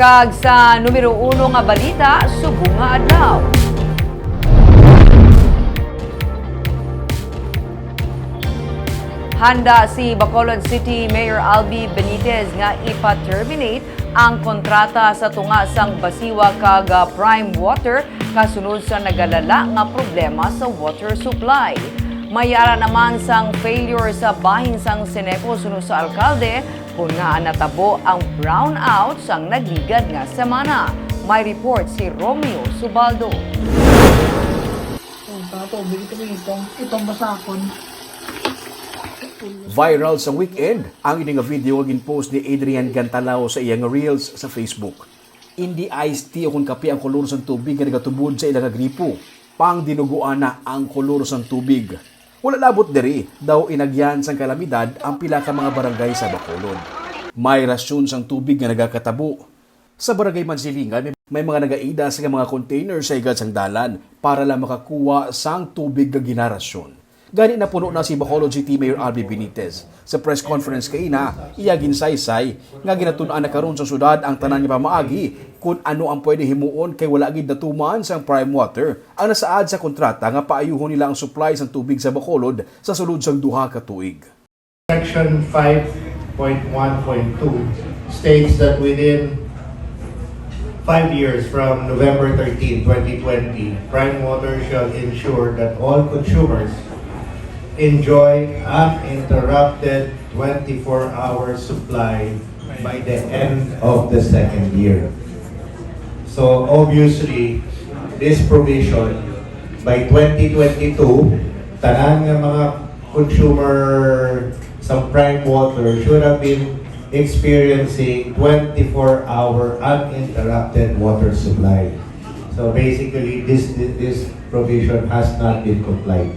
Kag sa numero 1 nga balita, Subo nga adlaw. Handa si Bacolod City Mayor Albi Benitez nga ipa-terminate ang kontrata sa tunga sang Basiwa kag Prime Water kasunod sa nagalala nga problema sa water supply. Mayara naman sang failure sa bahin sang Seneco sunod sa alkalde kung nga natabo ang brownout sang nagligad nga semana. May report si Romeo Subaldo. Itong basakon. Viral sa weekend ang ini nga video gin-post ni Adrian Gantalao sa iyang reels sa Facebook. Hindi iced tea o kung kape ang kolor sa tubig nga nagatubod sa ilang gripo. Pang dinuguan na ang kolor sa tubig. Wala labot diri daw inagyan sang kalamidad ang pila ka mga barangay sa Bacolod. May rasyon sang tubig nga nagakatabo. Sa barangay Mansilingan, may mga nagaida sa mga container sa igad sang dalan para lang makakuha sang tubig nga ginarasyon. Gani na puno na si Bacolod City Mayor Albi Benitez. Sa press conference kay ina, iya ginsaysay nga ginatun-an na karon sa syudad ang tanan niya pamaagi kung ano ang pwede himuon kay wala gid natuman sang Prime Water ang nasaad sa kontrata nga paayuhon nila ang supply sang tubig sa Bacolod sa sulod sang duha ka tuig. Section 5.1.2 states that within 5 years from November 13, 2020, Prime Water shall ensure that all consumers enjoy uninterrupted 24-hour supply by the end of the second year. So obviously, this provision by 2022, tanan nga mga consumer sa Prime Water should have been experiencing 24-hour uninterrupted water supply. So basically, this provision has not been complied.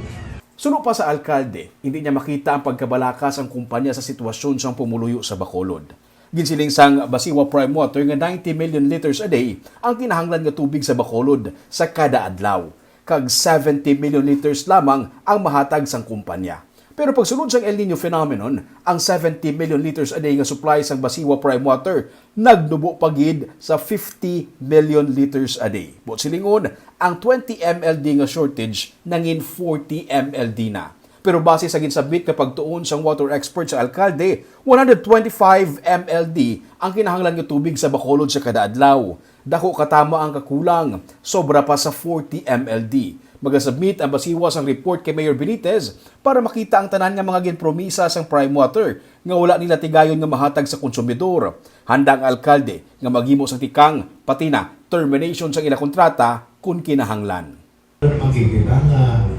Suno pa sa alkalde, hindi niya makita ang pagkabalakas ang kumpanya sa sitwasyon sang pumuluyo sa Bacolod. Ginsiling sang Basiwa Prime Water nga 90 million liters a day ang kinahanglan nga tubig sa Bacolod sa kada adlaw. Kag 70 million liters lamang ang mahatag sang kumpanya. Pero pagsunod sang El Nino phenomenon, ang 70 million liters a day nga supply sang Basiwa Prime Water nagdubo pagid sa 50 million liters a day. But silingon, ang 20 MLD nga shortage nangin 40 MLD na. Pero base sa ginsabit kapag tuon sang water expert sa alkalde, 125 MLD ang kinahanglan nga tubig sa Bacolod sa kada adlaw. Dako katama ang kakulang, sobra pa sa 40 MLD. Magasubmit ang Basiwa sang report kay Mayor Benitez para makita ang tanan nga mga ginpromisa sang Prime Water nga wala nila tigayon nga mahatag sa konsumidor. Handa ang alkalde nga maghimo sang tikang pati na termination sang ila kontrata kung kinahanglan. Makikita na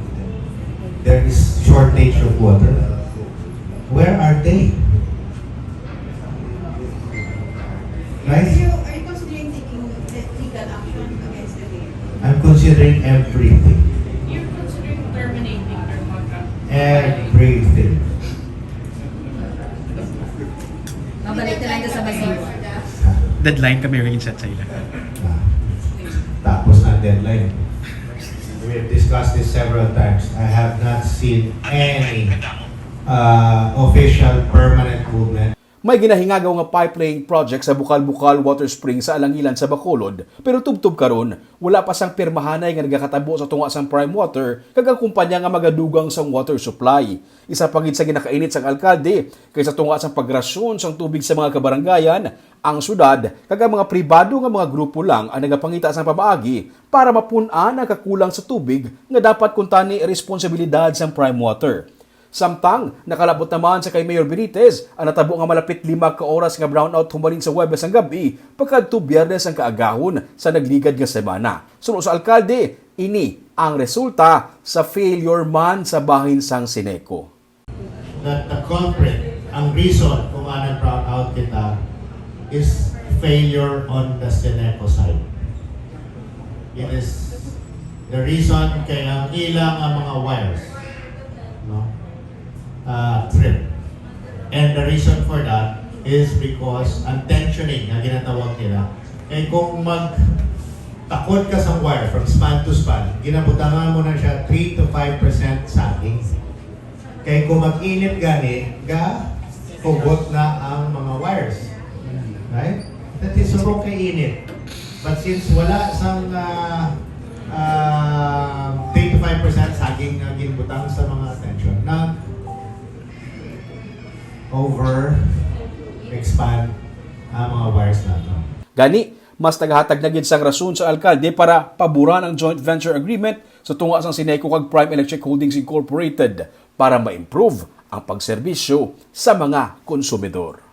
there is shortage of water. Where are they? Right? Are you considering taking legal action against the mayor? I'm considering everything. You're considering terminating their contract? Everything. Mabalik na lang ito sa Basiwa. Deadline kami rin set sa ila. Tapos na deadline. We have discussed this several times. I have not seen any official permanent movement. May ginahingagaw nga pipeline project sa Bukal-Bukal Water Spring sa Alangilan sa Bacolod, pero tubtob karon wala pa sang pirmahanay nga nagakatabo sa tunga sang Prime Water kag ang kumpanya nga magadugang sang water supply. Isa pagid sa ginakainit sang alkalde kaysa tunga sang pagrasyon sang tubig sa mga kabaranggayan, ang syudad kag ang mga pribado nga mga grupo lang ang nagapangita sang pamaagi para mapun-an ang kakulang sa tubig nga dapat kuntani responsibilidad sang Prime Water. Samtang, nakalabot naman sa kay Mayor Benitez ang natabo nga malapit 5 ka oras nga brownout humalin sa Huwebes ang gabi pagkadto Biyernes ang kaagahon sa nagligad nga semana. Sunod sa alkalde, ini ang resulta sa failure man sa bahin sang Seneco. That the culprit, ang reason kung anong brownout kita is failure on the Seneco side. It is the reason kaya ang ilang ang mga wires, no? Trip. And the reason for that is because ang tensioning na ginatawag nila, eh kung takot ka sa wire from span to span, ginabutangan mo na siya 3 to 5% sagging. Kaya kung mag-init gani, pugot na ang mga wires. Right? that is surong kay init. But since wala sang 3 to 5% saging ginbutang sa mga attention na expand ang mga wires nato. Gani, mas naghatag na gid sang rason sa alkalde para paboran ang joint venture agreement sa tunga sang Sineco kag Prime Electric Holdings Incorporated para ma-improve ang pagserbisyo sa mga konsumidor.